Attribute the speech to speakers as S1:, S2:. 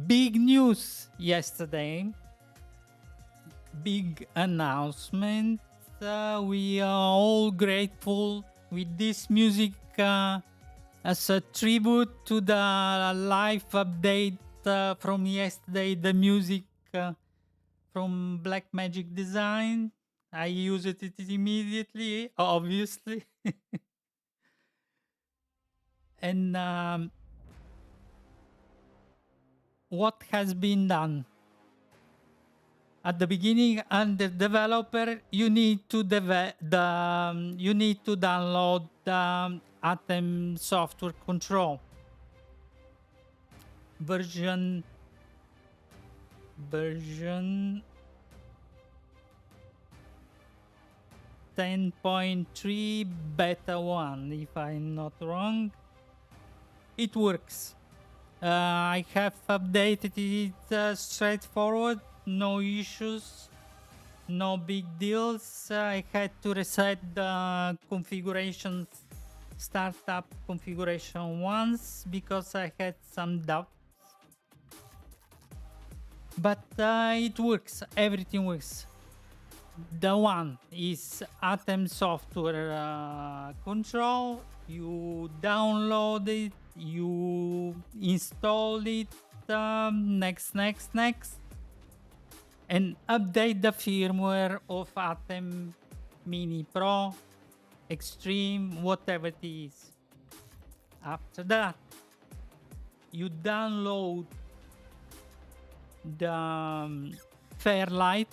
S1: big news yesterday. Big announcement. We are all grateful with this music as a tribute to the live update from yesterday. The music from Blackmagic Design. I used it immediately, obviously. And what has been done? At the beginning, under developer, you need to download the ATEM Software Control version 10.3 beta 1, if I'm not wrong. It works. I have updated it straightforward, no issues, no big deals. I had to reset the configurations, startup configuration once, because I had some doubts. But it works, everything works. The one is ATEM Software Control. You download it, you install it, next, and update the firmware of ATEM Mini Pro, Extreme, whatever it is. After that, you download the Fairlight